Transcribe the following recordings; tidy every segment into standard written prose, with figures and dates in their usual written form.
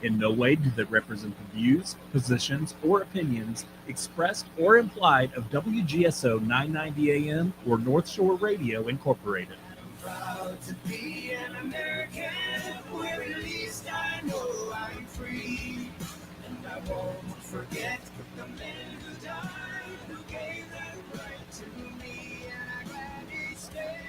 In no way do they represent the views, positions, or opinions expressed or implied of WGSO 990 AM or North Shore Radio Incorporated. I'm proud to be an American, where at least I know I'm free. And I won't forget the men who died, who gave that right to me, and I gladly stand.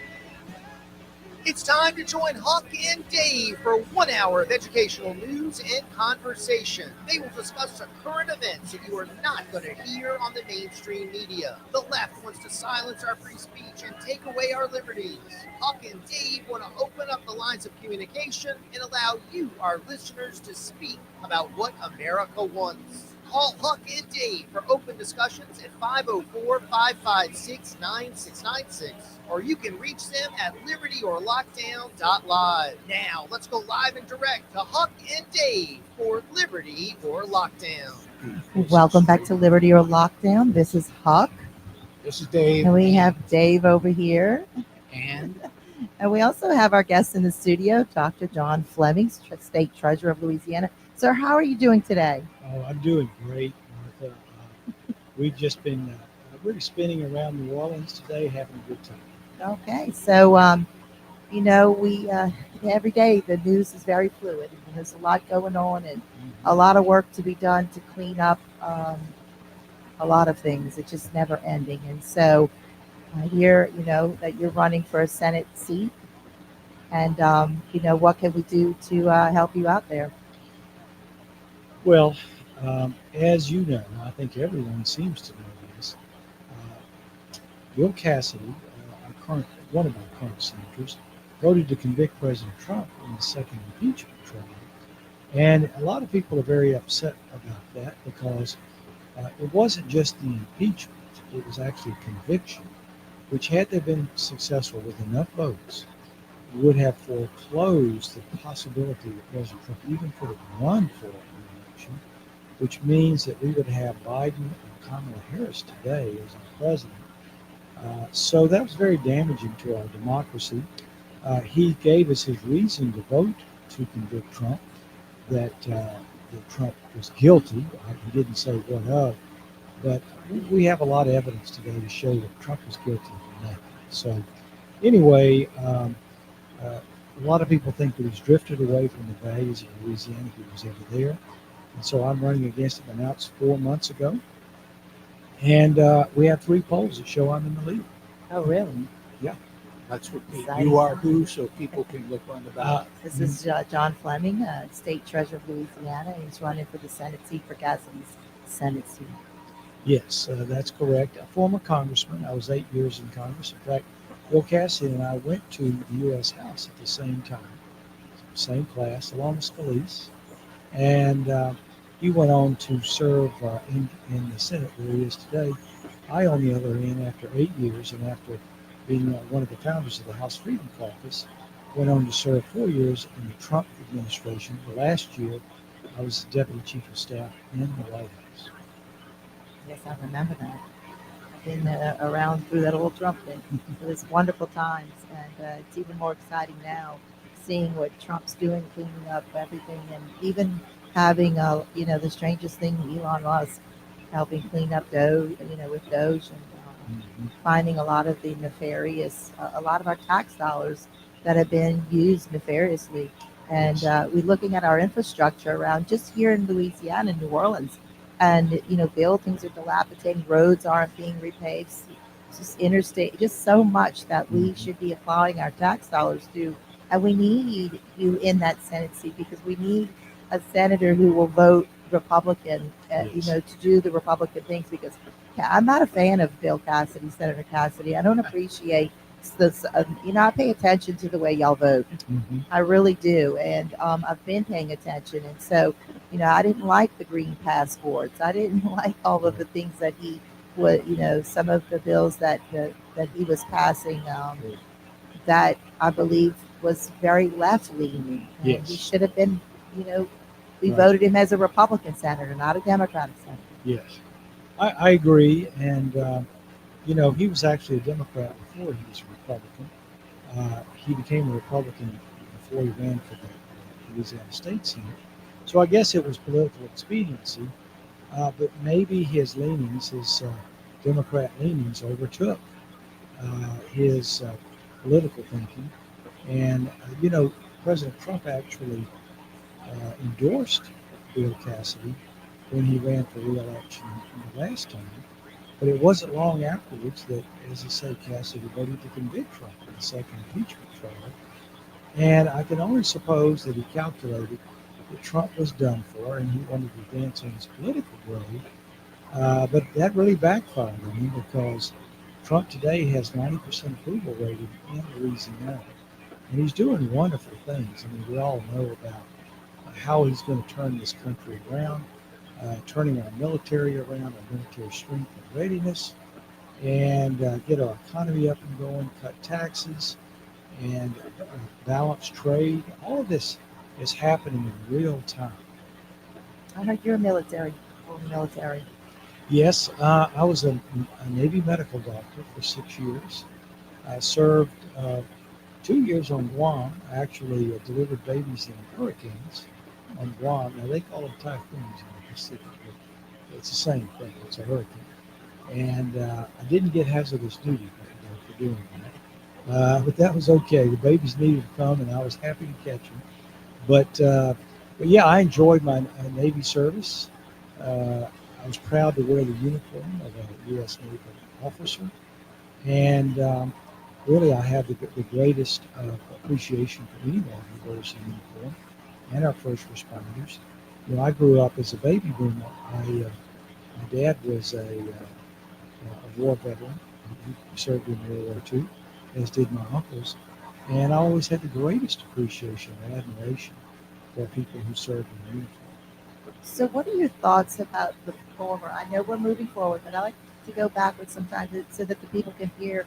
It's time to join Huck and Dave for 1 hour of educational news and conversation. They will discuss the current events that you are not going to hear on the mainstream media. The left wants to silence our free speech and take away our liberties. Huck and Dave want to open up the lines of communication and allow you, our listeners, to speak about what America wants. Call Huck and Dave for open discussions at 504-556-9696, or you can reach them at libertyorlockdown.live. Now, let's go live and direct to Huck and Dave for Liberty or Lockdown. Welcome back to Liberty or Lockdown. This is Huck. This is Dave. And we have Dave over here. And we also have our guest in the studio, Dr. John Fleming, State Treasurer of Louisiana. Sir, how are you doing today? Oh, I'm doing great, Martha. We've just been really spinning around New Orleans today, having a good time. Okay, so we every day the news is very fluid, and there's a lot going on, and a lot of work to be done to clean up a lot of things. It's just never ending, and so I hear that you're running for a Senate seat, and what can we do to help you out there? Well, as you know, I think everyone seems to know this. Bill Cassidy, one of our current senators, voted to convict President Trump in the second impeachment trial. And a lot of people are very upset about that because it wasn't just the impeachment, it was actually a conviction, which had they been successful with enough votes, would have foreclosed the possibility that President Trump even could have run for re-election, which means that we would have Biden and Kamala Harris today as our president. So that was very damaging to our democracy. He gave us his reason to vote to convict Trump, that Trump was guilty. He didn't say what of, but we have a lot of evidence today to show that Trump was guilty of nothing. So anyway, a lot of people think that he's drifted away from the values of Louisiana if he was ever there. And so I'm running against him, announced 4 months ago. And we have 3 polls that show I'm in the lead. Oh, really? Yeah. that's what you are who, so people can look on the ballot. This is John Fleming, State Treasurer of Louisiana. He's running for the Senate seat for Cassidy's Senate seat. Yes, that's correct. A former congressman. I was 8 years in Congress. In fact, Bill Cassidy and I went to the U.S. House at the same time, same class, along with Scalise. And he went on to serve in the Senate where he is today. I, on the other hand, after 8 years and after being one of the founders of the House Freedom Caucus, went on to serve 4 years in the Trump administration. The last year, I was the Deputy Chief of Staff in the White House. Yes, I remember that. I've been around through that old Trump thing. It was wonderful times, and it's even more exciting now, seeing what Trump's doing, cleaning up everything, and even having, the strangest thing, Elon Musk helping clean up Doge, with Doge, and finding a lot of the nefarious, a lot of our tax dollars that have been used nefariously. And we're looking at our infrastructure around just here in Louisiana, New Orleans, and, buildings are dilapidating, roads aren't being repaved, just interstate, just so much that we should be applying our tax dollars to. And we need you in that Senate seat because we need a senator who will vote Republican, to do the Republican things, because I'm not a fan of Bill Cassidy, Senator Cassidy. I don't appreciate this. I pay attention to the way y'all vote. Mm-hmm. I really do. And I've been paying attention. And so, I didn't like the green passports. I didn't like all of the things that he would, some of the bills that he was passing that I believe was very left leaning. Yes. He should have been, we voted him as a Republican senator, not a Democratic senator. Yes, I agree. And, he was actually a Democrat before he was a Republican. He became a Republican before he ran for the Louisiana State Senate. So I guess it was political expediency, but maybe his leanings, his Democrat leanings, overtook his political thinking. And, President Trump actually endorsed Bill Cassidy when he ran for re-election the last time. But it wasn't long afterwards that, as I say, Cassidy voted to convict Trump in the second impeachment trial. And I can only suppose that he calculated that Trump was done for and he wanted to advance on his political grade. But that really backfired on him because Trump today has 90% approval rating in Louisiana. And he's doing wonderful things. I mean, we all know about how he's going to turn this country around, turning our military around, our military strength and readiness, and get our economy up and going, cut taxes, and balance trade. All of this is happening in real time. I heard you're military, former military. Yes, I was a Navy medical doctor for 6 years. I served 2 years on Guam. I actually delivered babies in hurricanes on Guam. Now, they call them typhoons in the Pacific, but it's the same thing. It's a hurricane. And I didn't get hazardous duty for doing that. But that was okay. The babies needed to come, and I was happy to catch them. But yeah, I enjoyed my Navy service. I was proud to wear the uniform of a U.S. Navy officer. And really, I have the greatest appreciation for anyone who wears a uniform and our first responders. I grew up as a baby boomer. My dad was a war veteran. He served in World War II, as did my uncles. And I always had the greatest appreciation and admiration for people who served in uniform. So, what are your thoughts about the former? I know we're moving forward, but I like to go backwards sometimes so that the people can hear,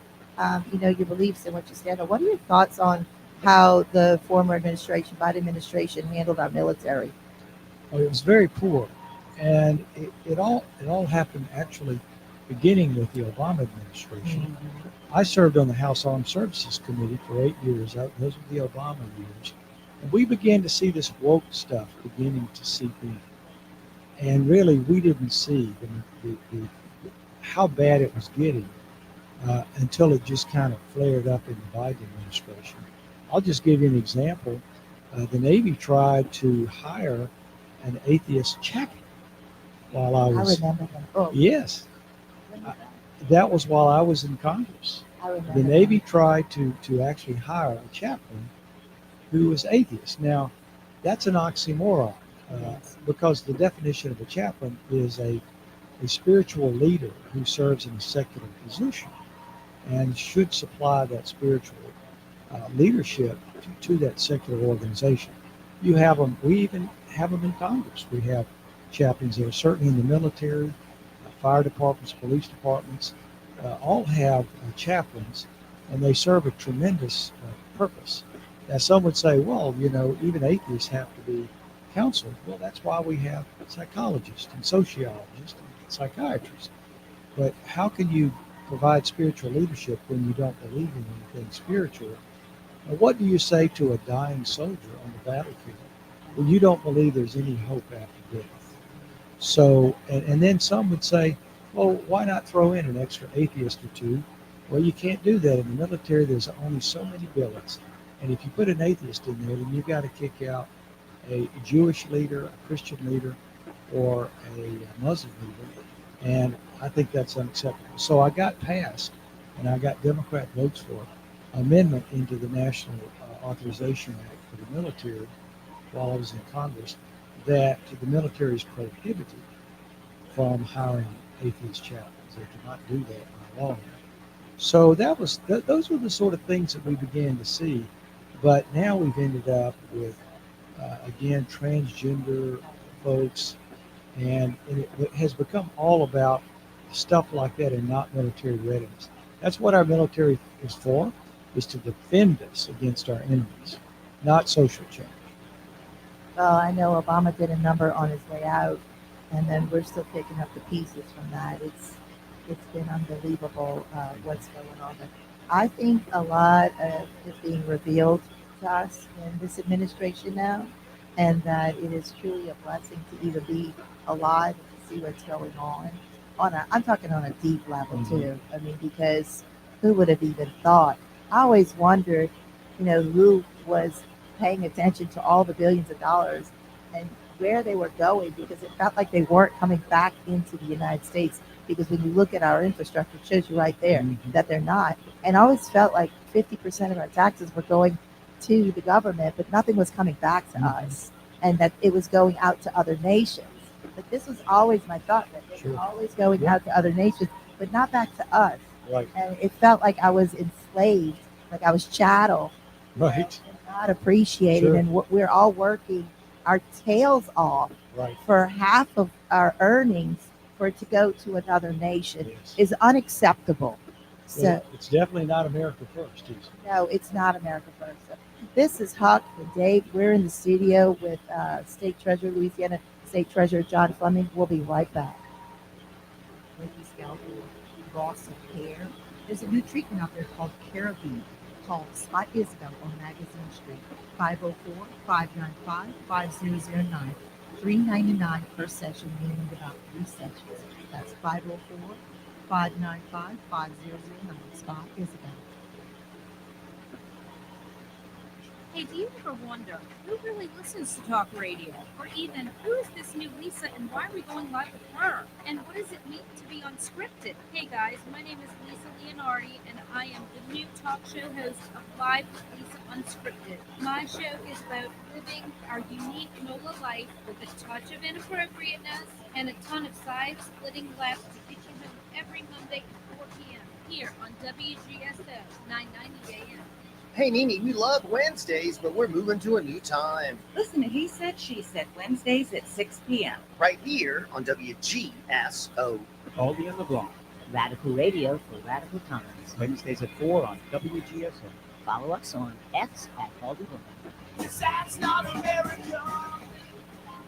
your beliefs and what you stand on. What are your thoughts on how the former administration, Biden administration, handled our military? Well, it was very poor, and it all happened actually beginning with the Obama administration. Mm-hmm. I served on the House Armed Services Committee for 8 years. Those were the Obama years. And we began to see this woke stuff beginning to seep in. And really, we didn't see how bad it was getting until it just kind of flared up in the Biden administration. I'll just give you an example. The Navy tried to hire an atheist chaplain while I was. I remember that. Oh, Yes, that was while I was in Congress. I remember The Navy tried to actually hire a chaplain who was atheist. Now, that's an oxymoron because the definition of a chaplain is a spiritual leader who serves in a secular position and should supply that spiritual leadership to that secular organization. You have them. We even have them in Congress. We have chaplains there, certainly in the military, fire departments, police departments, all have chaplains, and they serve a tremendous purpose. Now, some would say, well, even atheists have to be counseled. Well, that's why we have psychologists and sociologists and psychiatrists. But how can you provide spiritual leadership when you don't believe in anything spiritual? Now, what do you say to a dying soldier on the battlefield when you don't believe there's any hope after death? So, and then some would say, well, why not throw in an extra atheist or two? Well, you can't do that. In the military, there's only so many billets. And if you put an atheist in there, then you've got to kick out a Jewish leader, a Christian leader, or a Muslim leader. And I think that's unacceptable. So I got passed, and I got Democrat votes for an amendment into the National Authorization Act for the military while I was in Congress, that the military is prohibited from hiring atheist chaplains. They cannot do that by law. So those were the sort of things that we began to see. But now we've ended up with, again, transgender folks, and it has become all about stuff like that and not military readiness. That's what our military is for, is to defend us against our enemies, not social change. Well, I know Obama did a number on his way out, and then we're still picking up the pieces from that. It's been unbelievable what's going on there. I think a lot is being revealed to us in this administration now, and that it is truly a blessing to either be alive and to see what's going on. I'm talking on a deep level too. I mean, because who would have even thought? I always wondered, who was paying attention to all the billions of dollars and where they were going, because it felt like they weren't coming back into the United States. Because when you look at our infrastructure, it shows you right there that they're not. And I always felt like 50% of our taxes were going to the government, but nothing was coming back to us, and that it was going out to other nations. But this was always my thought, that they were always going out to other nations, but not back to us. Right. And it felt like I was enslaved, like I was chattel, Right. and not appreciated. Sure. And we're all working our tails off Right. for half of our earnings for it to go to another nation Yes. is unacceptable. So Well, it's definitely not America first, is it? no, it's not America first. So this is Huck and Dave. We're in the studio with State Treasurer, Louisiana State Treasurer John Fleming. We'll be right back. Ladies, Scalpel, loss of hair. There's a new treatment out there called Carabine. Call Spot Isabel on Magazine Street, 504-595-5009. $3.99 per session, meaning about 3 sessions. That's 504-595-5009. Spot Isabel. Hey, do you ever wonder who really listens to talk radio? Or even, who is this new Lisa and why are we going live with her? And what does it mean to be unscripted? Hey guys, my name is Lisa Leonardi and I am the new talk show host of Live with Lisa Unscripted. My show is about living our unique NOLA life with a touch of inappropriateness and a ton of side-splitting laughs to get you home every Monday at 4 p.m. here on WGSO 990 AM. Hey, Nene, we love Wednesdays, but we're moving to a new time. Listen to He Said, She Said, Wednesdays at 6 p.m. Right here on WGSO. Baldy on the Block. Radical Radio for Radical Times. Wednesdays at 4 on WGSO. Follow us on X at Baldy Block. That's not America.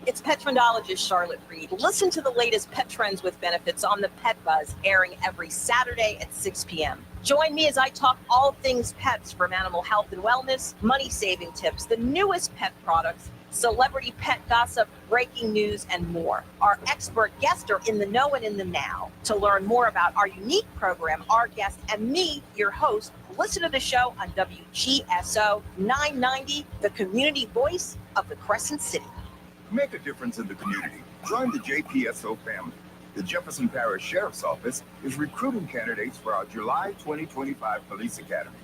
It's pet trendologist Charlotte Reed. Listen to the latest pet trends with benefits on the Pet Buzz, airing every Saturday at 6 p.m. Join me as I talk all things pets, from animal health and wellness, money-saving tips, the newest pet products, celebrity pet gossip, breaking news, and more. Our expert guests are in the know and in the now. To learn more about our unique program, our guests, and me, your host, listen to the show on WGSO 990, the community voice of the Crescent City. Make a difference in the community. Join the JPSO family. The Jefferson Parish Sheriff's Office is recruiting candidates for our July 2025 Police Academy.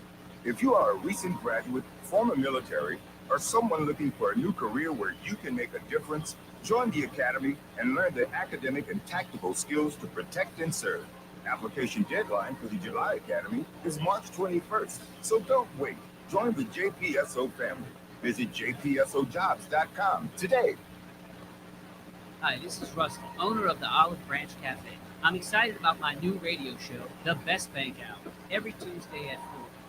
If you are a recent graduate, former military, or someone looking for a new career where you can make a difference, join the Academy and learn the academic and tactical skills to protect and serve. Application deadline for the July Academy is March 21st, so don't wait. Join the JPSO family. Visit jpsojobs.com today. Hi, this is Rusty, owner of the Olive Branch Cafe. I'm excited about my new radio show, The Best Bank Hour. Every Tuesday at 4,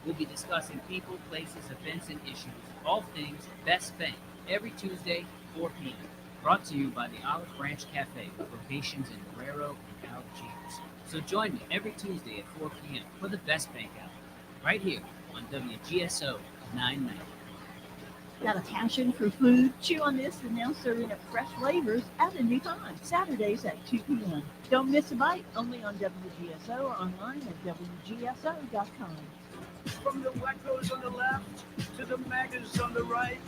we'll be discussing people, places, events, and issues. All things Best Bank. Every Tuesday, 4 p.m. Brought to you by the Olive Branch Cafe, locations in Guerrero and Algiers. So join me every Tuesday at 4 p.m. for The Best Bank Hour, right here on WGSO 990. Got a passion for food? Chew on this and now serving up fresh flavors at a new time. Saturdays at 2 p.m. Don't miss a bite, only on WGSO or online at WGSO.com. From the wackos on the left to the maggers on the right,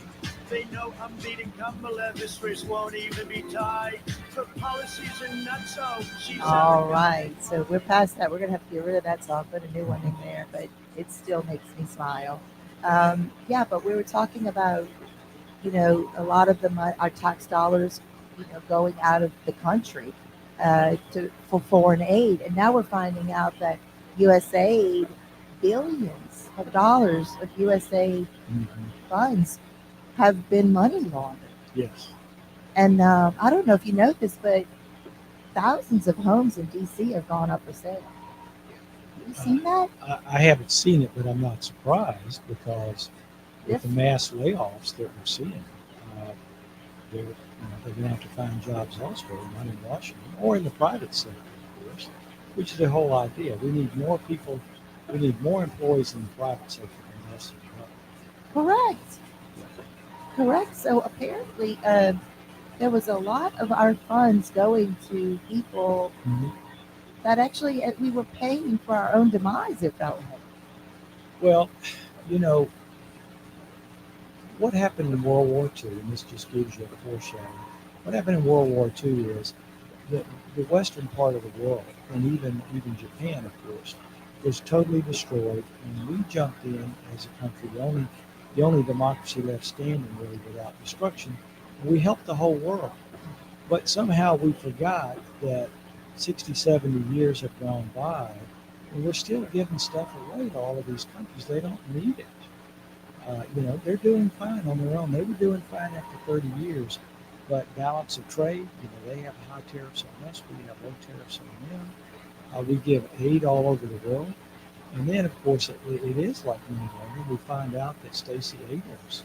they know I'm beating Kamala. This race won't even be tied. For policies and nutso, she's All right, so we're past that. We're going to have to get rid of that song, put a new one in there, but it still makes me smile. Yeah, but we were talking about, a lot of our tax dollars, going out of the country for foreign aid. And now we're finding out that USAID, billions of dollars of USAID funds have been money laundered. Yes. And I don't know if you know this, but thousands of homes in D.C. have gone up for sale. Have you seen that? I haven't seen it, but I'm not surprised, because with the mass layoffs that we're seeing, they're going to have to find jobs elsewhere, not in Washington or in the private sector, of course, which is the whole idea. We need more people. We need more employees in the private sector than less in the public. Correct. correct. So apparently, there was a lot of our funds going to people Mhm. that actually we were paying for our own demise. It felt like. Well, you know, what happened in World War II, and this just gives you a foreshadowing. What happened in World War II is that the western part of the world, and even Japan, of course, was totally destroyed, and we jumped in as a country, the only democracy left standing really without destruction, and we helped the whole world. But somehow we forgot that 60, 70 years have gone by, and we're still giving stuff away to all of these countries. They don't need it. They're doing fine on their own. They were doing fine after 30 years, but balance of trade, they have high tariffs on us. We have low tariffs on them. We give aid all over the world. And then, of course, it is like money laundering. We find out that Stacey Abrams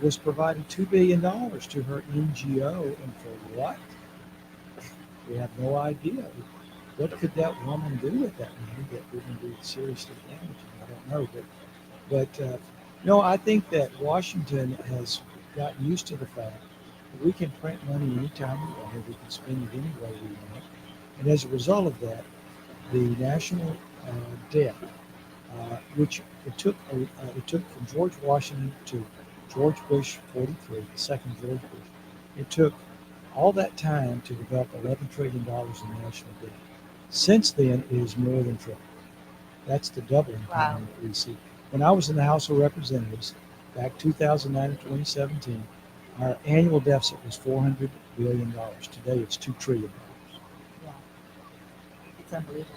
was providing $2 billion to her NGO, and for what? We have no idea. What could that woman do with that money that wouldn't be seriously damaging? I don't know, but no, I think that Washington has gotten used to the fact that we can print money anytime we want. We can spend it any way we want, and as a result of that, the national debt, which it took from George Washington to George Bush 43, the second George Bush, it took all that time to develop $11 trillion in national debt. Since then, it is more than triple. That's the doubling time that we see. When I was in the House of Representatives, back 2009 and 2017, our annual deficit was $400 billion. Today, it's $2 trillion. Yeah, it's unbelievable.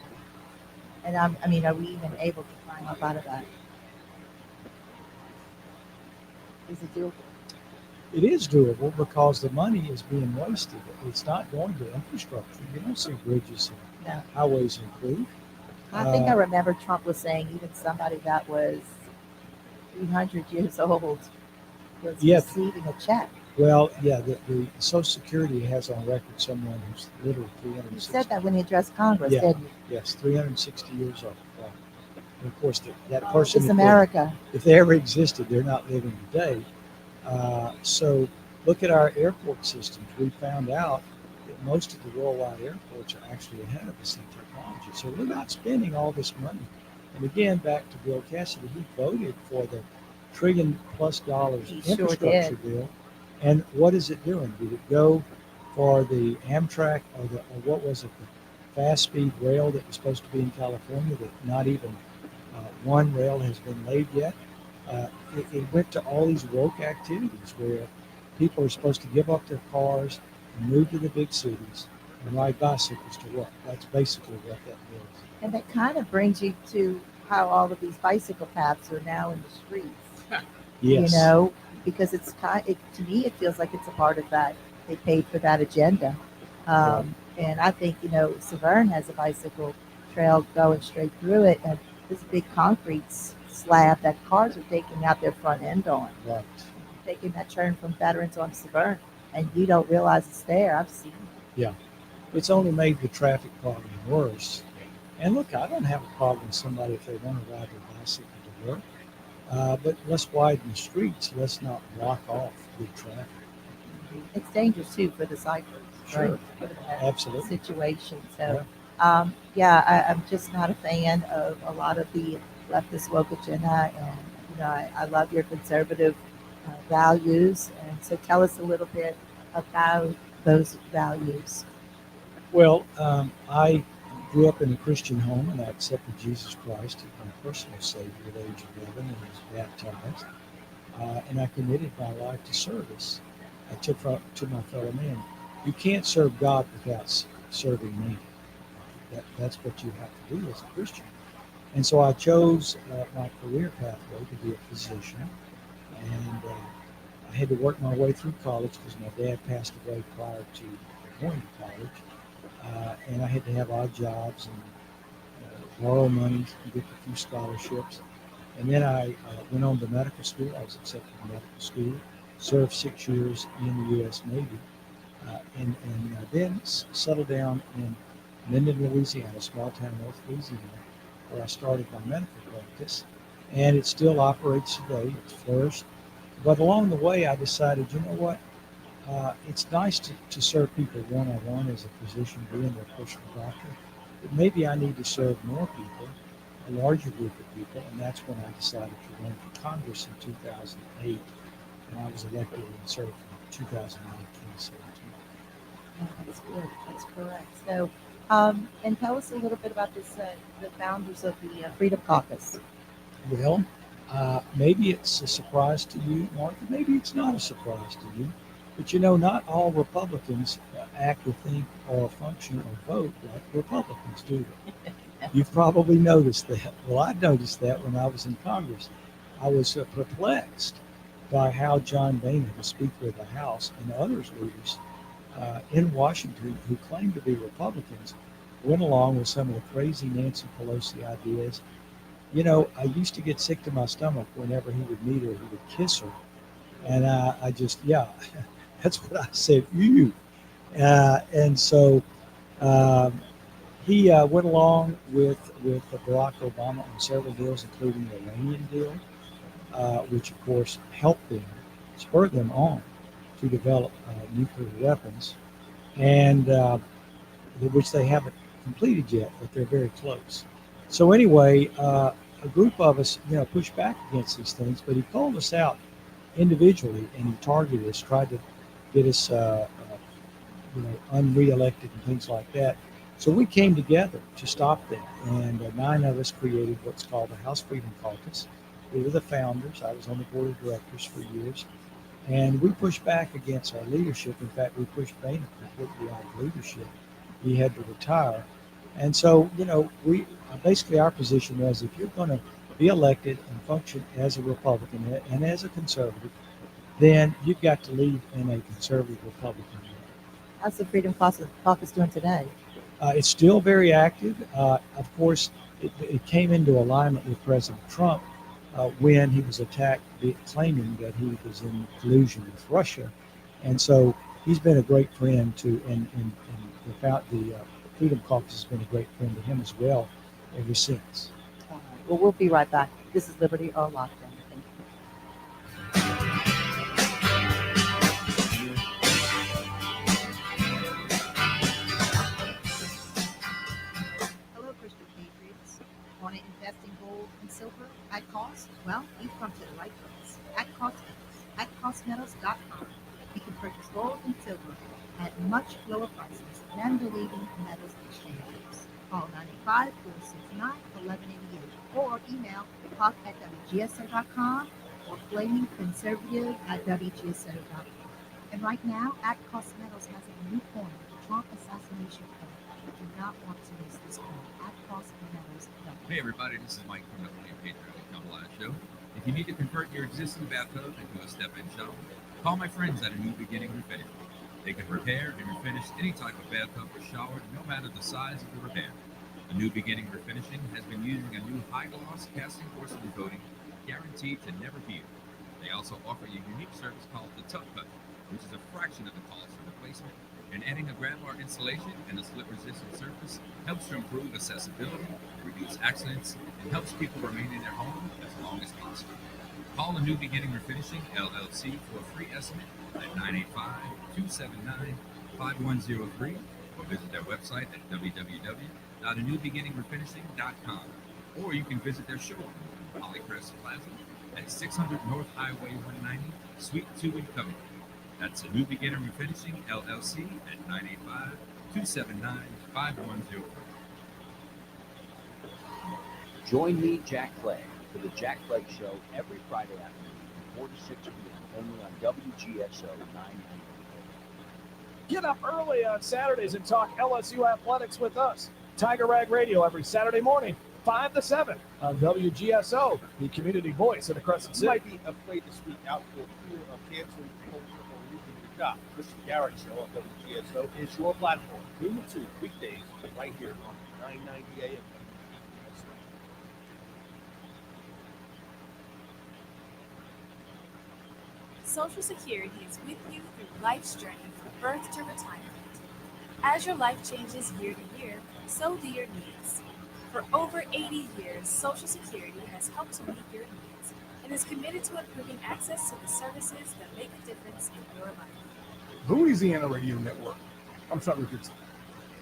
And are we even able to climb up out of that? Is it doable? It is doable because the money is being wasted. It's not going to infrastructure. You don't see bridges and highways improved. I think I remember Trump was saying even somebody that was 300 years old was receiving a check. Well, yeah, the Social Security has on record someone who's literally 360. He said that when he addressed Congress, didn't he? Yes, 360 years old. And of course, that person, It's America. If they ever existed, they're not living today. So look at our airport systems. We found out that most of the worldwide airports are actually ahead of us in technology. So we're not spending all this money. And again, back to Bill Cassidy, he voted for the $1 trillion+ infrastructure bill. And what is it doing? Did it go for the Amtrak or what was it, the fast speed rail that was supposed to be in California that not even one rail has been laid yet? It went to all these woke activities where people are supposed to give up their cars and move to the big cities and ride bicycles to work. That's basically what that is. And that kind of brings you to how all of these bicycle paths are now in the streets. Yes. Because to me, it feels like it's a part of that. They paid for that agenda. And I think, Severn has a bicycle trail going straight through it. And this big concrete slab that cars are taking out their front end on. Right. Taking that turn from Veterans on Severn. And you don't realize it's there. I've seen it. Yeah. It's only made the traffic problem worse. And look, I don't have a problem with somebody if they want to ride their bicycle to work. But let's widen the streets. Let's not block off good traffic. It's dangerous too for the cyclists, Sure. right? For that Absolutely. situation. So, I'm just not a fan of a lot of the leftist woke agenda. And I love your conservative values. And so, tell us a little bit about those values. Well, I grew up in a Christian home, and I accepted Jesus Christ as my personal Savior at age 11 and was baptized. And I committed my life to service to my fellow man. You can't serve God without serving me. That's what you have to do as a Christian. And so I chose my career pathway to be a physician. And I had to work my way through college because my dad passed away prior to going to college. And I had to have odd jobs and borrow money and get a few scholarships. And then I went on to medical school. I was accepted to medical school, served 6 years in the U.S. Navy, and then settled down in Minden, Louisiana, small town North Louisiana, where I started my medical practice. And it still operates today. It's flourished But along the way, I decided, you know what? It's nice to serve people one-on-one as a physician, being their personal doctor. But maybe I need to serve more people, a larger group of people, and that's when I decided to run for Congress in 2008, and I was elected and served from 2009 to 2017. Yeah, that's good. That's correct. So, and tell us a little bit about this, the founders of the Freedom Caucus. Well, maybe it's a surprise to you, Martha. Maybe it's not a surprise to you. But you know, not all Republicans act or think or function or vote like Republicans do. You've probably noticed that. Well, I noticed that when I was in Congress. I was perplexed by how John Boehner, the Speaker of the House, and others leaders in Washington who claimed to be Republicans went along with some of the crazy Nancy Pelosi ideas. You know, I used to get sick to my stomach whenever he would meet her, he would kiss her. And I just, yeah, that's what I said, you. And so he went along with Barack Obama on several deals, including the Iranian deal, which of course helped them, spurred them on to develop nuclear weapons, and which they haven't completed yet, but they're very close. So anyway, a group of us, you know, pushed back against these things, but he called us out individually and he targeted us, tried to get us, you know, unreelected and things like that. So we came together to stop them, and 9 of us created what's called the House Freedom Caucus. We were the founders. I was on the board of directors for years, and we pushed back against our leadership. In fact, we pushed Boehner completely out of leadership. He had to retire. And so, you know, we basically, our position was, if you're going to be elected and function as a Republican and as a conservative, then you've got to lead in a conservative Republican way. How's the Freedom Caucus doing today? It's still very active. Of course, it came into alignment with President Trump when he was attacked, claiming that he was in collusion with Russia. And so he's been a great friend to, and the Freedom Caucus has been a great friend to him as well ever since. All right. Well, we'll be right back. This is Liberty or Lockdown. Thank you. Hello, Christian Patriots. Want to invest in gold and silver at cost? Well, you've come to the right place. At Cost Metals. At costmetals.com, you can purchase gold and silver at much lower prices than the leading metals exchanges. Call 985-469-1188 or email Huck at WGSO.com or Fleming Conservative at WGSO.com. And right now, At Cost Metals has a new coin, the Trump Assassination Coin. You do not want to miss this coin. At costmetals.com. Hey everybody, this is Mike from the William Patriot Come Live Show. If you need to convert your existing bathtub into a step-in shower, call my friends at A New Beginning Refinishing. They can repair and refinish any type of bathtub or shower, no matter the size of the repair. A New Beginning Refinishing has been using a new high-gloss casting porcelain coating guaranteed to never heal. They also offer a unique service called the Tuck Cut, which is a fraction of the cost of replacement, and adding a grab bar installation and a slip-resistant surface helps to improve accessibility, reduce accidents, and helps people remain in their home as long as possible. Call A New Beginning Refinishing, LLC, for a free estimate at 985-279-5103 or visit their website at www.anewbeginningrefinishing.com. Or you can visit their showroom in Polycrest Plaza at 600 North Highway 190, Suite 2 in Covington. That's A New Beginning Refinishing, LLC at 985-279-5103. Join me, Jack Clegg, for the Jack Clegg Show every Friday afternoon from 4 to 6 p.m. only on WGSO 990. Get up early on Saturdays and talk LSU athletics with us. Tiger Rag Radio every Saturday morning, 5 to 7 on WGSO, the community voice of the Crescent City. You might be afraid to speak out for fear of canceling culture or losing your job. Christian Garrett Show on WGSO is your platform. Noon to 2 weekdays right here on 990 AM. Social Security is with you through life's journey from birth to retirement. As your life changes year to year, so do your needs. For over 80 years, Social Security has helped to meet your needs, and is committed to improving access to the services that make a difference in your life. Louisiana Radio Network. I'm Sean Richardson.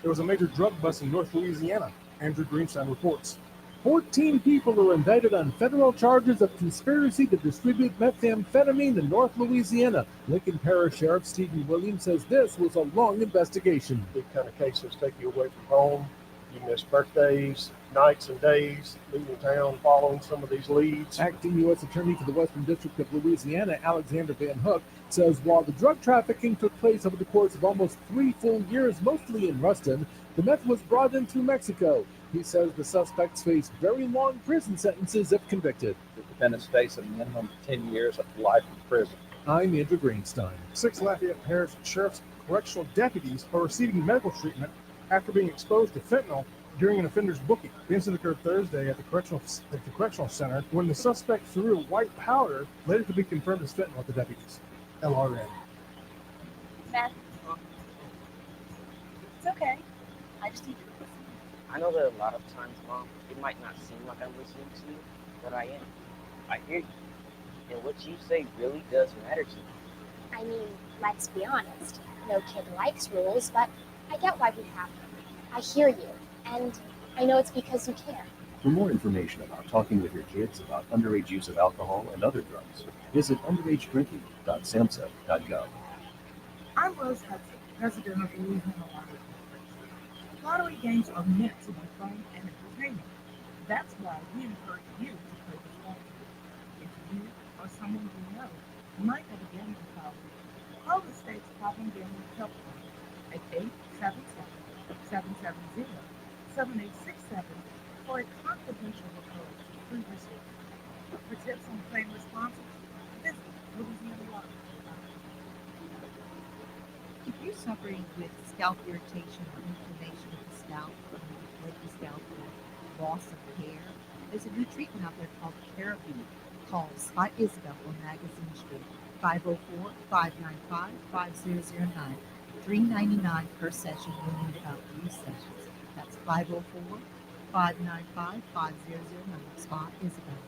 There was a major drug bust in North Louisiana. Andrew Greenstein reports. 14 people are indicted on federal charges of conspiracy to distribute methamphetamine in North Louisiana. Lincoln Parish Sheriff Stephen Williams says this was a long investigation. These kind of cases take you away from home. You miss birthdays, nights and days, leaving town, following some of these leads. Acting U.S. Attorney for the Western District of Louisiana, Alexander Van Hook, says while the drug trafficking took place over the course of almost 3 full years, mostly in Ruston, the meth was brought in through Mexico. He says the suspects face very long prison sentences if convicted. The defendants face a minimum of 10 years of life in prison. I'm Andrew Greenstein. 6 Lafayette Parish Sheriff's correctional deputies are receiving medical treatment after being exposed to fentanyl during an offender's booking. The incident occurred Thursday at the correctional center when the suspect threw a white powder later to be confirmed as fentanyl at the deputies. LRN. Meth. It's okay. I just need to listen. I know that a lot of times, Mom, it might not seem like I'm listening to you, but I am. I hear you. And what you say really does matter to me. I mean, let's be honest. No kid likes rules, but I get why we have them. I hear you, and I know it's because you care. For more information about talking with your kids about underage use of alcohol and other drugs, visit underagedrinking.samhsa.gov. I'm Rose Hudson, president of the Louisiana Lottery Corporation. Lottery games are meant to be fun and entertaining. That's why we encourage you to play responsibly. If you or someone you know might have a gambling problem, call the state's problem gambling helpline at 877-770-7867 for a confidential referral to free research. For tips on playing responsibly, visit Louisiana Lottery. If you're suffering with scalp irritation or inflammation of the scalp, flaky scalp, or loss of hair, there's a new treatment out there called Carabine. Call Spot Isabel on Magazine Street, 504-595-5009. $3.99 per session. You'll need about 3 sessions. That's 504-595-5009. Spot Isabel.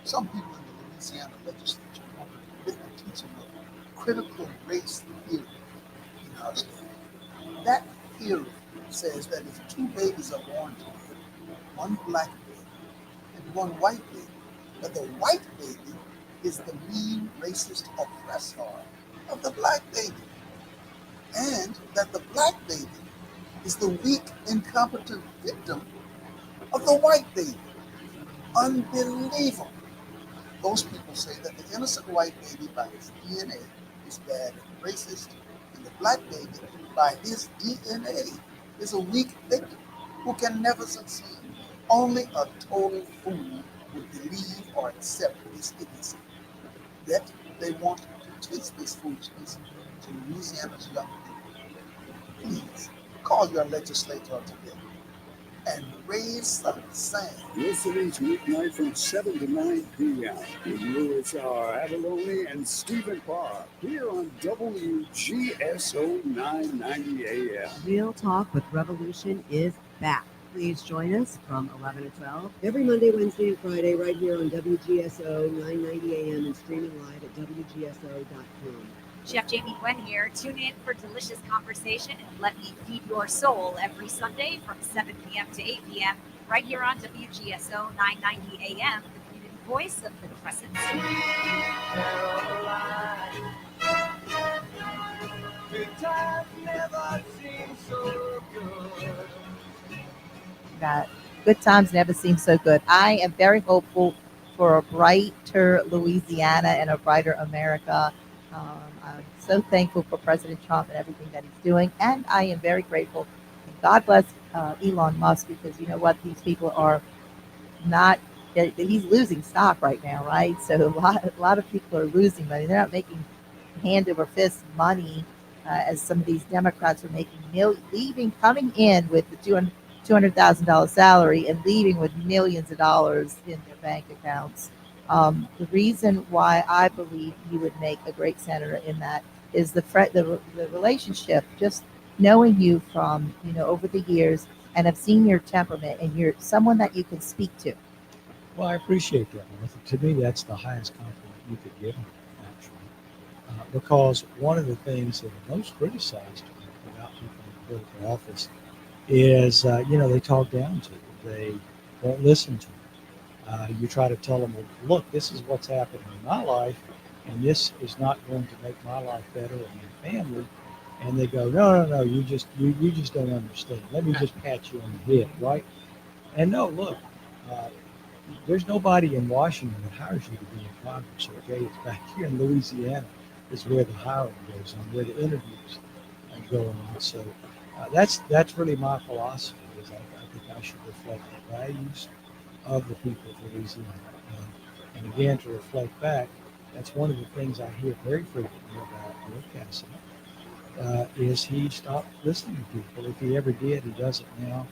Some people in the Louisiana legislature want to teach them critical race theory. You know, that theory says that if 2 babies are born today, 1 black baby and 1 white baby, that the white baby is the mean, racist oppressor of the black baby, and that the black baby is the weak, incompetent victim of the white baby. Unbelievable. Those people say that the innocent white baby by his DNA is bad and racist, and the black baby by his DNA is a weak victim who can never succeed. Only a total fool would believe or accept this idiocy. Yet they want to teach this foolishness to Louisiana's young people. Please call your legislator today and raise some sand. Listening to weeknight from 7 to 9 p.m. with Louis R. Avalone and Stephen Parr here on WGSO 990 AM. Real Talk with Revolution is back. Please join us from 11 to 12 every Monday, Wednesday, and Friday right here on WGSO 990 AM and streaming live at WGSO.com. Chef Jamie Gwen here. Tune in for delicious conversation and let me feed your soul every Sunday from 7 p.m. to 8 p.m. right here on WGSO 990 AM, the community voice of the Crescent City. That good times never seem so good. I am very hopeful for a brighter Louisiana and a brighter America. I'm so thankful for President Trump and everything that he's doing. And I am very grateful. And God bless Elon Musk, because you know what? These people are not, he's losing stock right now, right? So a lot of people are losing money. They're not making hand over fist money as some of these Democrats are making, coming in with the $200,000 salary and leaving with millions of dollars in their bank accounts. The reason why I believe you would make a great senator in that is the relationship, just knowing you from, over the years, and I've seen your temperament, and you're someone that you can speak to. Well, I appreciate that, Martha. To me, that's the highest compliment you could give me, actually. Because one of the things that are most criticized about people in political office is, they talk down to you. They won't listen to you. You try to tell them, well, look, this is what's happening in my life, and this is not going to make my life better or my family. And they go, no, you just don't understand. Let me just pat you on the head, right? And no, look, uh, there's nobody in Washington that hires you to be in Congress. Okay, it's back here in Louisiana is where the hiring goes on, where the interviews are going on. So that's really my philosophy. Is I think I should reflect the values of the people of Louisiana, and again to reflect back. That's one of the things I hear very frequently about Bill Cassidy. Is he stopped listening to people? If he ever did, he does it now.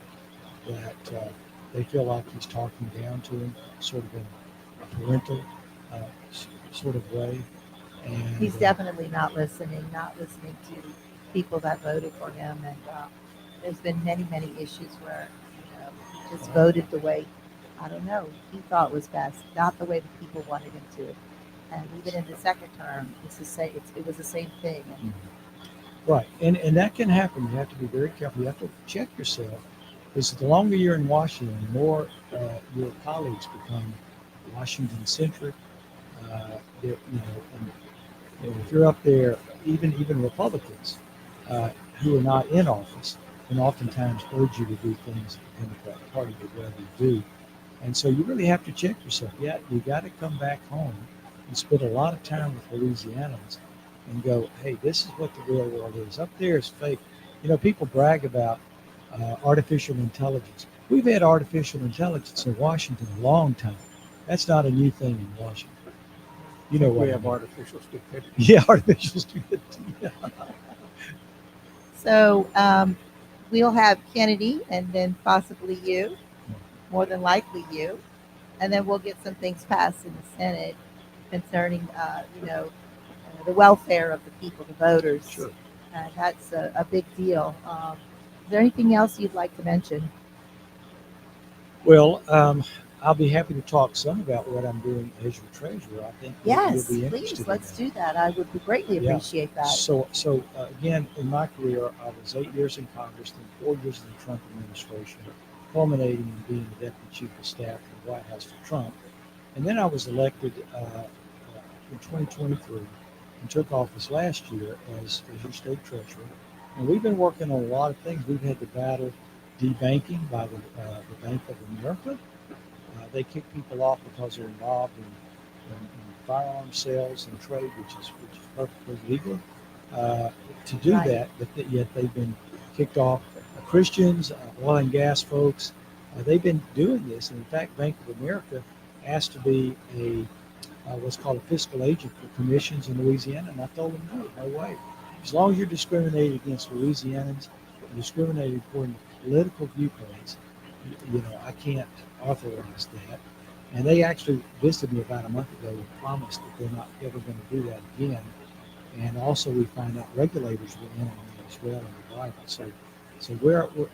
That they feel like he's talking down to him, sort of in a parental sort of way. And He's definitely not listening to people that voted for him. And there's been many issues where he just voted the way, I don't know, he thought was best, not the way the people wanted him to. And even in the second term, it was the same thing. And right, and that can happen. You have to be very careful. You have to check yourself. Because the longer you're in Washington, the more your colleagues become Washington-centric. And if you're up there, even Republicans who are not in office, can oftentimes urge you to do things that the Democratic Party would rather you do. And so you really have to check yourself. Yeah, you got to come back home and spend a lot of time with Louisianans and go, hey, this is what the real world is. Up there is fake. People brag about artificial intelligence. We've had artificial intelligence in Washington a long time. That's not a new thing in Washington. You know what we I have mean. artificial stupidity. Yeah, artificial stupidity. Yeah. so we'll have Kennedy, and then possibly you, more than likely you, and then we'll get some things passed in the Senate concerning, the welfare of the people, the voters. Sure. That's a big deal. Is there anything else you'd like to mention? Well, I'll be happy to talk some about what I'm doing as your treasurer. I think Yes, you'll be please, interested. let's do that. I would greatly Yeah. appreciate that. So again, in my career, I was 8 years in Congress, then 4 years in the Trump administration, culminating in being the deputy chief of staff in the White House for Trump. And then I was elected in 2023 and took office last year as your state treasurer. And we've been working on a lot of things. We've had to battle debanking by the Bank of America. They kick people off because they're involved in firearm sales and trade, which is perfectly legal to do Right. that. But yet they've been kicked off. Christians, oil and gas folks, they've been doing this. And in fact, Bank of America asked to be what's called a fiscal agent for commissions in Louisiana. And I told them, no way. As long as you're discriminating against Louisianans and discriminating according to political viewpoints, I can't authorize that. And they actually visited me about a month ago and promised that they're not ever going to do that again. And also, we find out regulators were in on that as well in the Bible. So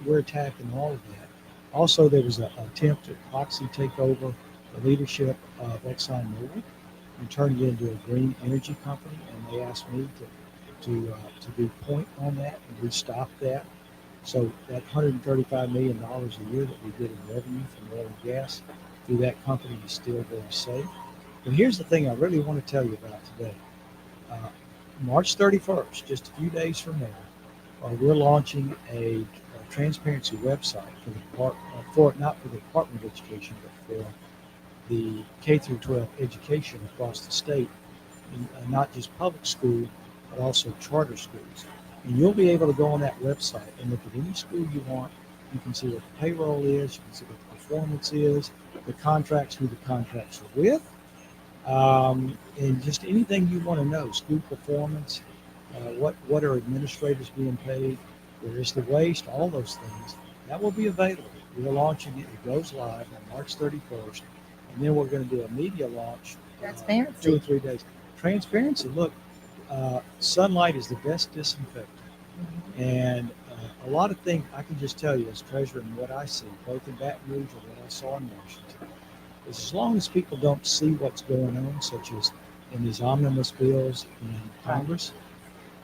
we're attacking all of that. Also, there was an attempt to proxy take over the leadership of ExxonMobil and turn it into a green energy company. And they asked me to be point on that, and we stopped that. So that $135 million a year that we get in revenue from oil and gas through that company is still very safe. But here's the thing I really want to tell you about today. March 31st, just a few days from now, we're launching a transparency website not for the Department of Education, but for the K through 12 education across the state, and not just public school, but also charter schools. And you'll be able to go on that website and look at any school you want. You can see what the payroll is, you can see what the performance is, the contracts, who the contracts are with, and just anything you want to know, school performance, what are administrators being paid, where is the waste, all those things. That will be available. We're launching it. It goes live on March 31st. And then we're going to do a media launch. Transparency. 2 or 3 days. Transparency. Look, sunlight is the best disinfectant. And a lot of things I can just tell you as treasurer and what I see, both in Baton Rouge and what I saw in Washington, is as long as people don't see what's going on, such as in these omnibus bills in Congress,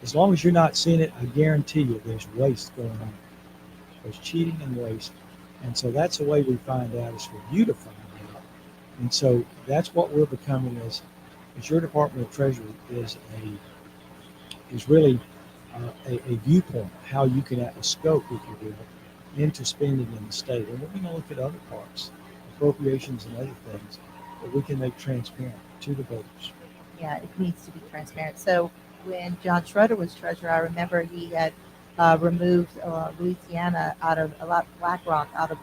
as long as you're not seeing it, I guarantee you there's waste going on. There's cheating and waste. And so that's the way we find out, is for you to find out. And so that's what we're becoming as your Department of Treasury is really a viewpoint, how you can add a scope, if you will, into spending in the state. And we're going to look at other parts, appropriations and other things that we can make transparent to the voters. Yeah, it needs to be transparent. So when John Schroeder was treasurer, I remember he had removed Louisiana out of BlackRock out of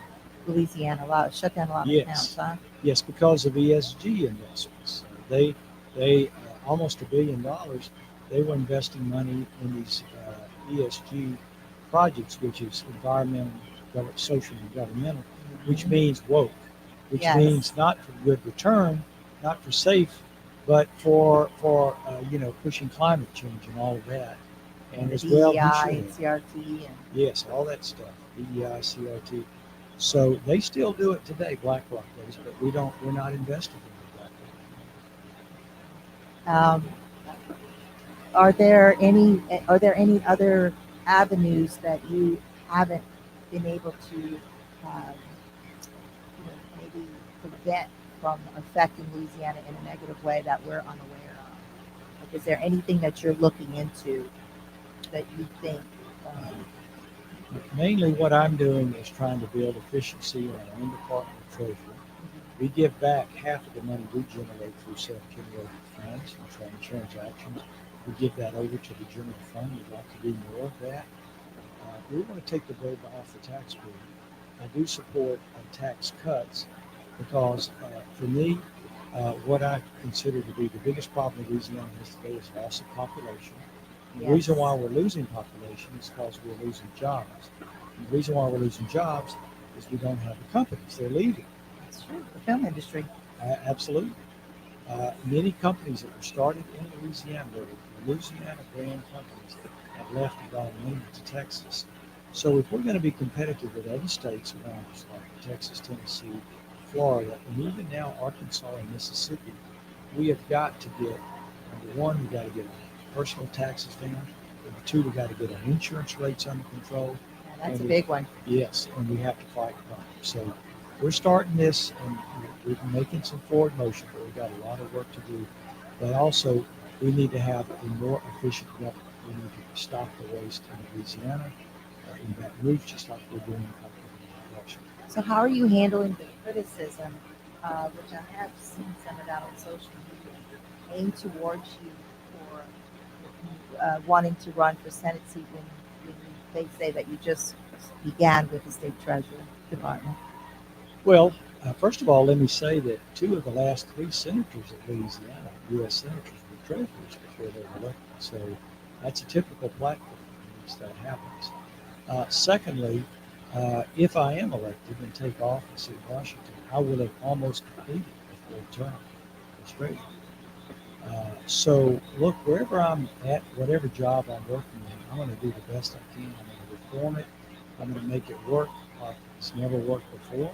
Louisiana, shut down a lot of accounts, huh? Yes, because of ESG investments. They almost $1 billion. They were investing money in these ESG projects, which is environmental, social, and governmental, which means woke, which means not for good return, not for safe, but for pushing climate change and all of that. And as well, DEI and CRT. And yes, all that stuff, DEI, CRT. So they still do it today, BlackRock does, but we're not invested in BlackRock. Are there any other avenues that you haven't been able to maybe prevent from affecting Louisiana in a negative way that we're unaware of? Like, is there anything that you're looking into that you think? Mainly what I'm doing is trying to build efficiency in our own Department of Treasury. We give back half of the money we generate through self-generated funds and transactions. We give that over to the general fund. We'd like to do more of that. We want to take the burden off the taxpayer. I do support tax cuts because for me, what I consider to be the biggest problem Louisiana has today is loss of population. The reason why we're losing population is because we're losing jobs. And the reason why we're losing jobs is we don't have the companies. They're leaving. That's true. The film industry. Absolutely. Many companies that were started in Louisiana, were Louisiana brand companies, have left and gone mainly to Texas. So if we're going to be competitive with other states around us, like Texas, Tennessee, Florida, and even now Arkansas and Mississippi, we have got to get, number one, we've got to get personal taxes down. Number two, we've got to get our insurance rates under control. Yeah, that's a big one. Yes, and we have to fight crime. So we're starting this, and we're making some forward motion, but we've got a lot of work to do. But also, we need to have a more efficient government. We need to stop the waste in Louisiana, in Baton Rouge, just like we're doing in Washington. So how are you handling the criticism, which I have seen some of that on social media, aimed towards you for wanting to run for Senate seat when they say that you just began with the state treasurer department? Well, first of all, let me say that 2 of the last 3 senators of Louisiana, U.S. senators, were treasurers before they were elected. So that's a typical platform in which that happens. Secondly, if I am elected and take office in Washington, I will have almost completed the full term as treasurer. So look, wherever I'm at, whatever job I'm working in, I'm going to do the best I can. I'm going to reform it. I'm going to make it work like it's never worked before.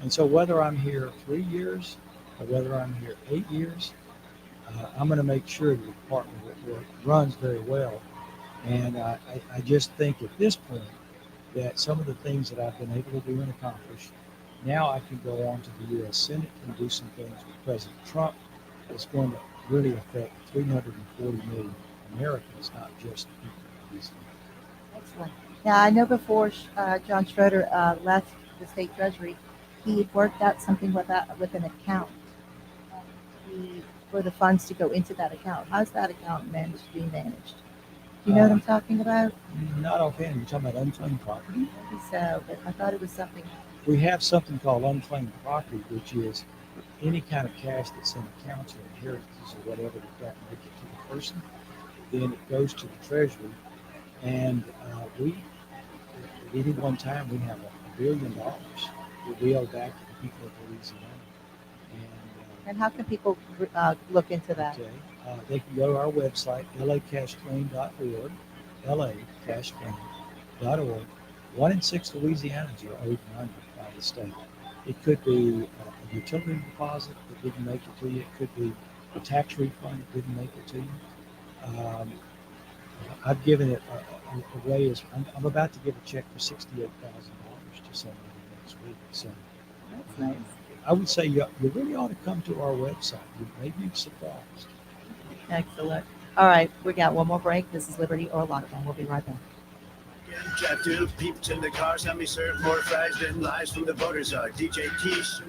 And so whether I'm here 3 years or whether I'm here 8 years, I'm going to make sure the department runs very well. And I just think at this point that some of the things that I've been able to do and accomplish, now I can go on to the U.S. Senate and do some things with President Trump that's going to really affect 340 million Americans, not just people. Excellent. Now, I know before John Schroeder left the state treasury, he had worked out something with an account for the funds to go into that account. How's that account being managed? Do you know what I'm talking about? Not offhand. You're talking about unclaimed property? Maybe so, but I thought it was something. We have something called unclaimed property, which is any kind of cash that's in accounts or inheritances or whatever that don't make it to the person. Then it goes to the treasury, and we, at any one time, we have $1 billion that we owe back to the people of Louisiana. And how can people look into that? Okay. They can go to our website, lacashclaim.org, lacashclaim, .org. 1 in 6 Louisianans are owed money by the state. It could be a utility deposit that didn't make it to you. It could be a tax refund that didn't make it to you. Um, I've given it away as I'm about to give a check for $68,000 to somebody next week. So That's nice. I would say you really ought to come to our website. You may be surprised. Excellent. All right, we got one more break. This is Liberty or Lockdown. We'll be right back. Chapter peeps in the cars, have me serve more fries than lies from the voters are. DJ Keish.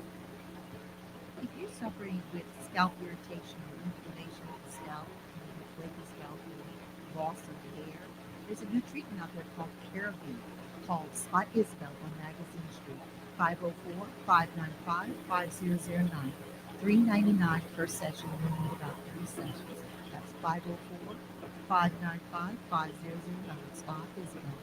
If you're suffering with scalp irritation or inflammation of the scalp, flaky scalp, or loss of hair, there's a new treatment out there called CeraVe, called Spot Isabel on Magazine Street, 504-595-5009. $3.99 per session, and we need about 3 sessions. That's 504-595-5009. Spot Isabel.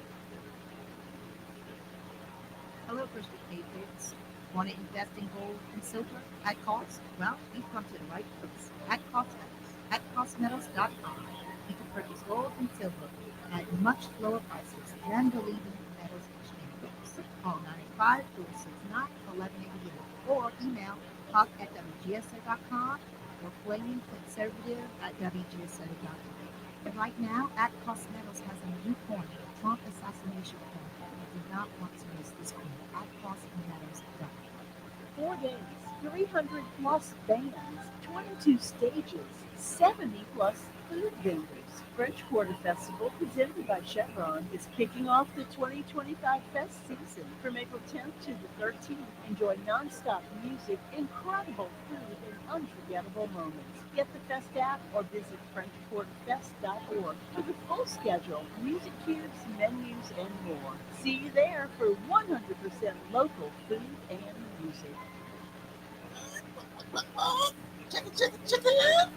Hello, First Patriots. Want to invest in gold and silver at cost? Well, you've come to the right place. At Cost Metals. At costmetals.com, you can purchase gold and silver at much lower prices than the leading metals exchanges. Call 985-469-1188 or email Huck at WGSO.com or Fleming Conservative at WGSO.com. And right now, At Cost Metals has a new coin, Trump assassination coin. You do not want to miss this coin. At costmetals.com. 4 days, 300 plus bands, 22 stages, 70 plus food vendors. French Quarter Festival, presented by Chevron, is kicking off the 2025 Fest season from April 10th to the 13th. Enjoy nonstop music, incredible food, and unforgettable moments. Get the Fest app or visit FrenchQuarterFest.org for the full schedule, music cubes, menus, and more. See you there for 100% local food and music. Chicken.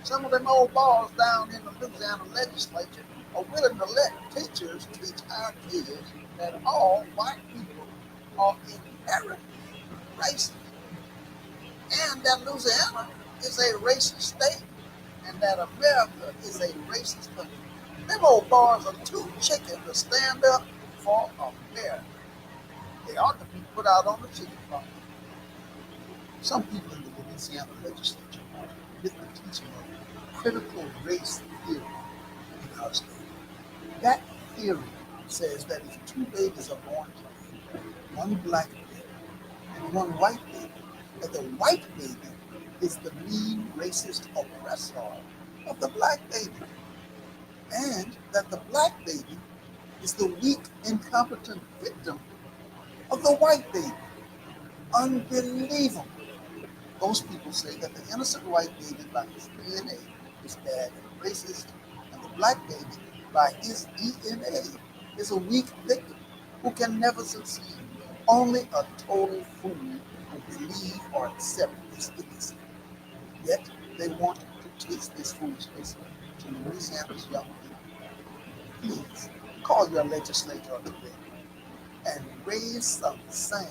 Some of them old balls down in the Louisiana legislature are willing to let teachers teach our kids that all white people are inherently racist, and that Louisiana is a racist state, and that America is a racist country. Them old bars are too chicken to stand up for America. They ought to be put out on the chicken farm. Some people in the Louisiana legislature are with the teaching of critical race theory in our state. That theory says that if 2 babies are born today, 1 black baby and 1 white baby, that the white baby is the mean racist oppressor of the black baby, and that the black baby is the weak, incompetent victim of the white baby. Unbelievable. Those people say that the innocent white baby by his DNA is bad and racist, and the black baby by his DNA is a weak victim who can never succeed. Only a total fool will believe or accept this idiocy. Yet they want to teach this foolishness to Louisiana's young people. Please call your legislator today and raise some sand.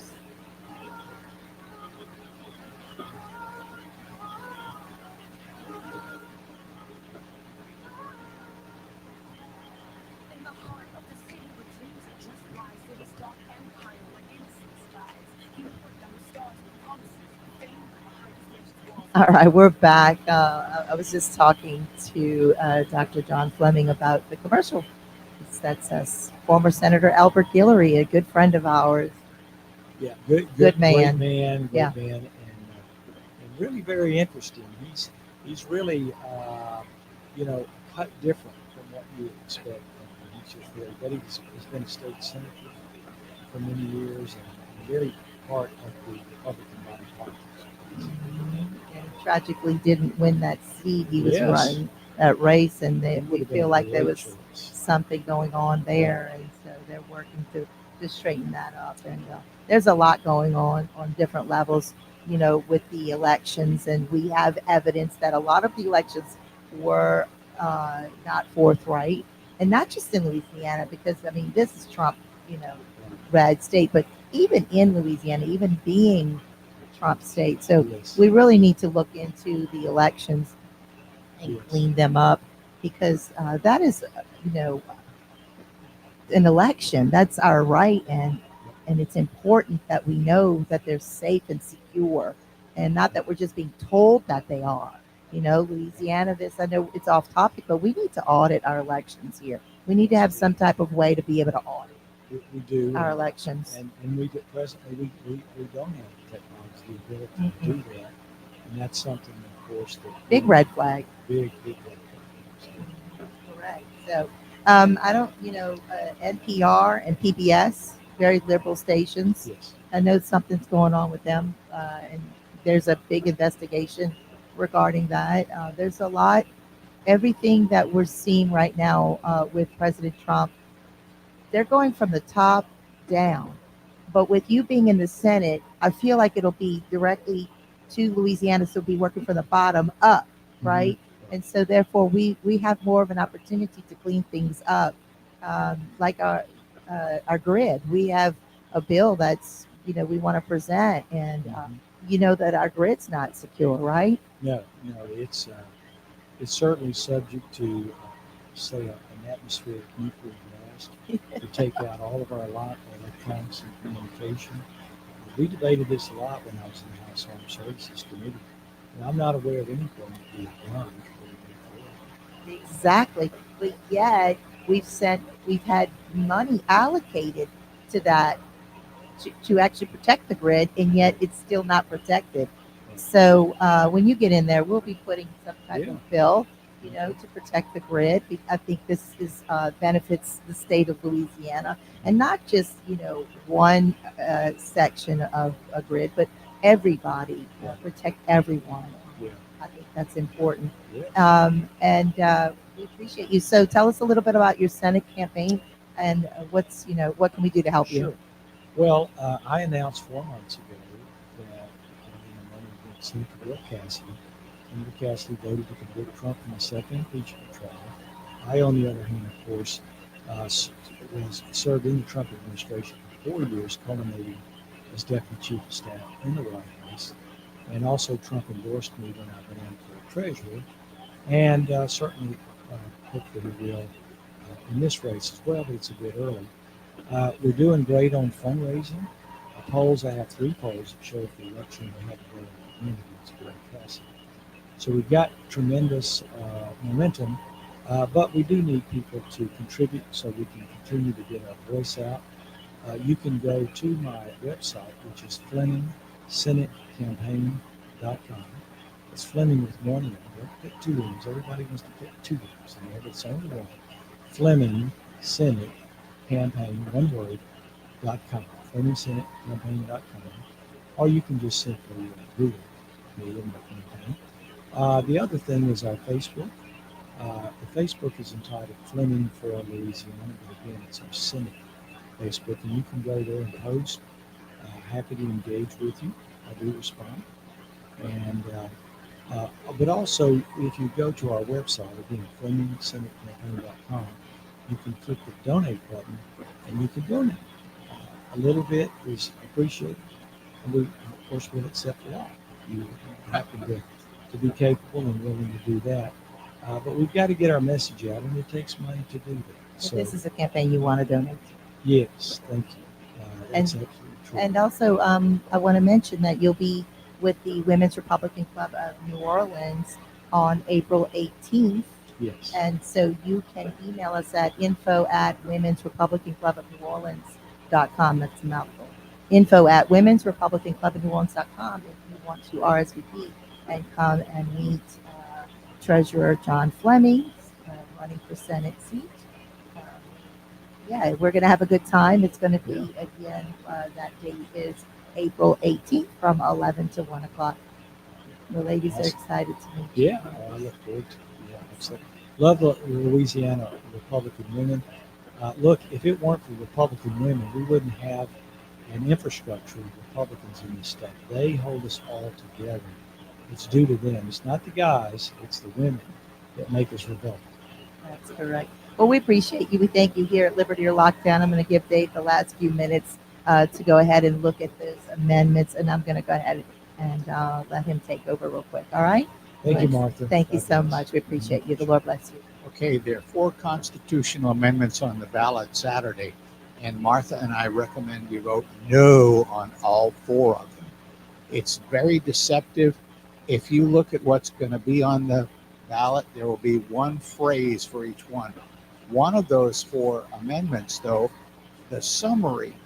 All right, we're back. I was just talking to Dr. John Fleming about the commercial. That's us, former Senator Albert Guillory, a good friend of ours. Yeah, good man. Great Yeah. man, and really very interesting. He's really cut different from what you expect from each of the. But he's been a state senator for many years and very part of the Republican body politic. And tragically didn't win that seat. He was Yes. running that race, and we Would have been feel a like there great was choice. something going on there, and so they're working to straighten that up. And there's a lot going on different levels, with the elections, and we have evidence that a lot of the elections were not forthright, and not just in Louisiana, because this is Trump, red state, but even in Louisiana, even being Trump state. So Yes. we really need to look into the elections and Yes. clean them up, because that is, an election. That's our right, and it's important that we know that they're safe and secure, and not that we're just being told that they are. Louisiana, this, I know it's off topic, but we need to audit our elections here. We need to have some type of way to be able to audit We do. our elections. And presently, we don't have the technology, the ability to do that. And that's something, of course, that. Big red flag. Big red flag. Correct. So, I don't, NPR and PBS, very liberal stations. Yes. I know something's going on with them, and there's a big investigation regarding that. There's a lot, everything that we're seeing right now with President Trump, they're going from the top down. But with you being in the Senate, I feel like it'll be directly to Louisiana, so it'll be working from the bottom up, right? And so therefore we have more of an opportunity to clean things up, like our grid. We have a bill that's we want to present, and that our grid's not secure, right? No, it's certainly subject to say an atmospheric nuclear blast to take out all of our electronics and communication. We debated this a lot when I was in the House Armed Services Committee, and I'm not aware of anything that we've done. Exactly, but yet we've had money allocated to that to actually protect the grid, and yet it's still not protected. So when you get in there, we'll be putting some type of bill, to protect the grid. I think this is benefits the state of Louisiana, and not just one section of a grid, but everybody. Protect everyone. I think that's important. And we appreciate you. So tell us a little bit about your Senate campaign, and what can we do to help you? Well, I announced 4 months ago that the money went to Bill Cassidy. Senator Cassidy voted to convict Trump in the second impeachment trial. I, on the other hand, of course, served in the Trump administration for 4 years, culminating as Deputy Chief of Staff in the White House. And also Trump endorsed me when I ran for treasurer. And certainly, hopefully he will in this race as well, but it's a bit early. We're doing great on fundraising. Polls, I have 3 polls that show if the election will have a vote against Bill Cassidy. So we've got tremendous momentum, but we do need people to contribute so we can continue to get our voice out. You can go to my website, which is FlemingSenateCampaign.com. It's Fleming with one name. Don't pick 2 names. Everybody wants to pick 2 names, and it's only one. Fleming Senate Campaign, one word, .com. FlemingSenateCampaign.com. Or you can just simply Google me and my campaign. The other thing is our Facebook. The Facebook is entitled Fleming for Louisiana, but again, it's our Senate Facebook, and you can go there and post. Happy to engage with you. I do respond. And but also, if you go to our website, again, FlemingSenateCampaign.com, you can click the donate button, and you can donate. A little bit is appreciated, and we, of course, will accept a lot. You happen to be capable and willing to do that. But we've got to get our message out, and it takes money to do that. So this is a campaign you want to donate to. Yes, thank you. That's absolutely true. And also, I want to mention that you'll be with the Women's Republican Club of New Orleans on April 18th. Yes. And so you can email us at info@women'srepublicanclubofneworleans.com. That's a mouthful. info@women'srepublicanclubofneworleans.com if you want to RSVP and come and meet Treasurer John Fleming, running for Senate seat. We're going to have a good time. It's going to be, again, that date is April 18th from 11 to 1 o'clock. The ladies are excited to meet you. Yeah, I look forward to it. Yeah, absolutely. Love the Louisiana Republican women. Look, if it weren't for Republican women, we wouldn't have an infrastructure of Republicans in this state. They hold us all together. It's due to them. It's not the guys, it's the women that make us revolt. That's correct. Well, we appreciate you. We thank you here at Liberty or Lockdown. I'm going to give Dave the last few minutes to go ahead and look at those amendments, and I'm going to go ahead and let him take over real quick. All right? Thank you, Martha. Thank you so much. We appreciate you. The Lord bless you. Okay, there are 4 constitutional amendments on the ballot Saturday, and Martha and I recommend you vote no on all 4 of them. It's very deceptive. If you look at what's going to be on the ballot, there will be one phrase for each one. One of those 4 amendments, though, the summary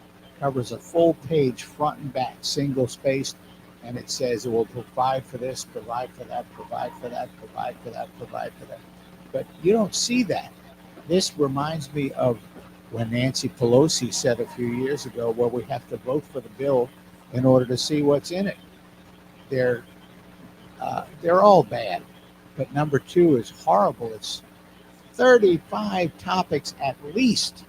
covers a full page front and back, single spaced, and it says it will provide for this, provide for that, provide for that, provide for that, provide for that. But you don't see that. This reminds me of when Nancy Pelosi said a few years ago, well, we have to vote for the bill in order to see what's in it. They're all bad, but number 2 is horrible. It's 35 topics at least.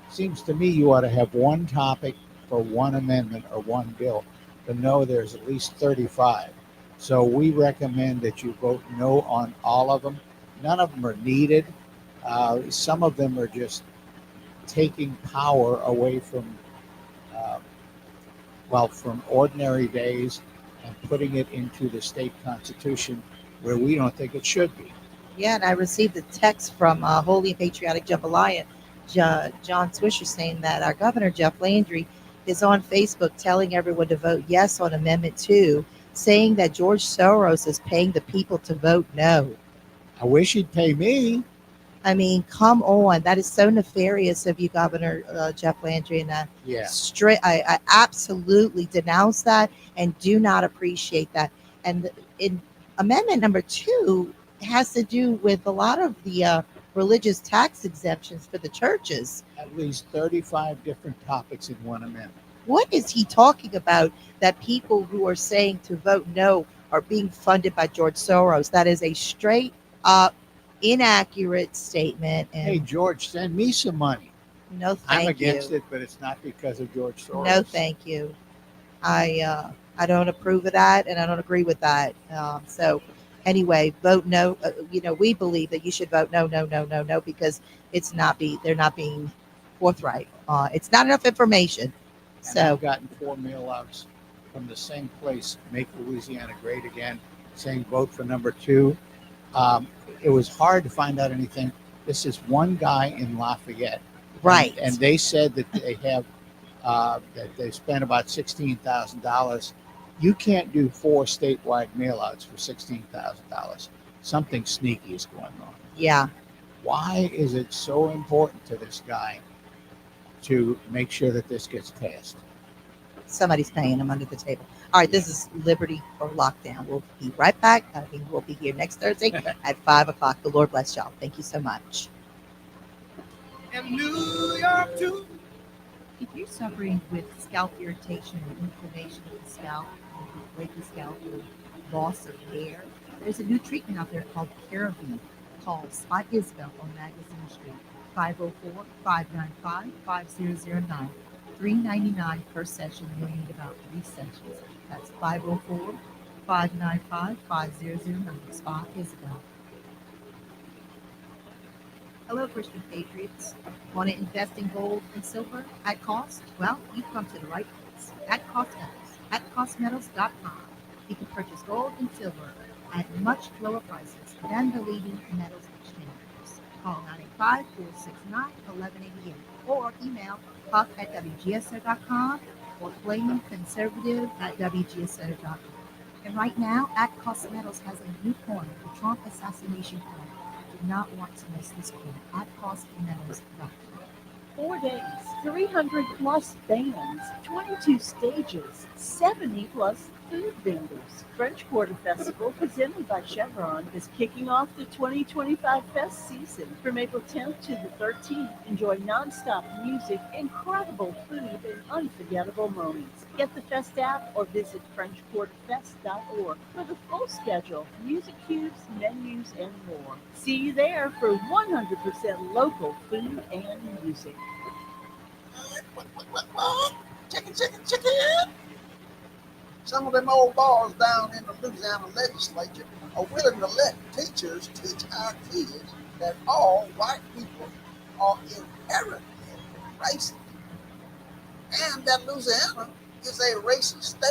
Seems to me you ought to have one topic for one amendment or one bill, but no, there's at least 35. So we recommend that you vote no on all of them. None of them are needed. Some of them are just taking power away from from ordinary days and putting it into the state constitution where we don't think it should be. Yeah, and I received a text from Holy and Patriotic Jambalaya, John Swisher, saying that our governor, Jeff Landry, is on Facebook telling everyone to vote yes on Amendment 2, saying that George Soros is paying the people to vote no. I wish he'd pay me. I mean, come on. That is so nefarious of you, Governor Jeff Landry. And Yeah. I absolutely denounce that and do not appreciate that. And in Amendment number 2 has to do with a lot of the religious tax exemptions for the churches. At least 35 different topics in one amendment. What is he talking about that people who are saying to vote no are being funded by George Soros? That is a straight up inaccurate statement. And Hey, George, send me some money. no, thank I'm against you. it, but it's not because of George Soros. No, thank you. I don't approve of that, and I don't agree with that. So, anyway, vote no. We believe that you should vote no, no, no, no, no, because they're not being forthright. It's not enough information. And So, I've gotten 4 mail-outs from the same place, Make Louisiana Great Again, saying vote for number 2. It was hard to find out anything. This is one guy in Lafayette. Right. And they said that they have that they spent about $16,000. You can't do 4 statewide mailouts for $16,000. Something sneaky is going on. yeah. Why is it so important to this guy to make sure that this gets passed? Somebody's paying them under the table. All right, this is Liberty or Lockdown. We'll be right back. I think we'll be here next Thursday at 5 o'clock. The Lord bless y'all. Thank you so much. In New York too. If you're suffering with scalp irritation or inflammation of the scalp, flaky scalp, or loss of hair, there's a new treatment out there called CeraVe. Call Spot Isabel on Magazine Street, 504-595-5009. $3.99 per session. You'll need about 3 sessions. That's 504-595-5009. Spot Isabel. Hello, Christian Patriots. Want to invest in gold and silver at cost? Well, you've come to the right place. At Cost Metals. At costmetals.com. You can purchase gold and silver at much lower prices than the leading metals exchangers. Call 985-469-1188 or email Huck at WGSO.com or Fleming Conservative at WGSO.com. And right now, At Cost Metals has a new coin, the Trump assassination coin. Do not want to miss this coin at costmetals.com. 4 days, 300 plus bands, 22 stages, 70 plus food vendors. French Quarter Festival, presented by Chevron, is kicking off the 2025 Fest season. From April 10th to the 13th, enjoy nonstop music, incredible food, and unforgettable moments. Get the Fest app or visit FrenchQuarterFest.org for the full schedule, music cues, menus, and more. See you there for 100% local food and music. Chicken, chicken, chicken. Some of them old balls down in the Louisiana legislature are willing to let teachers teach our kids that all white people are inherently racist, and that Louisiana is a racist state.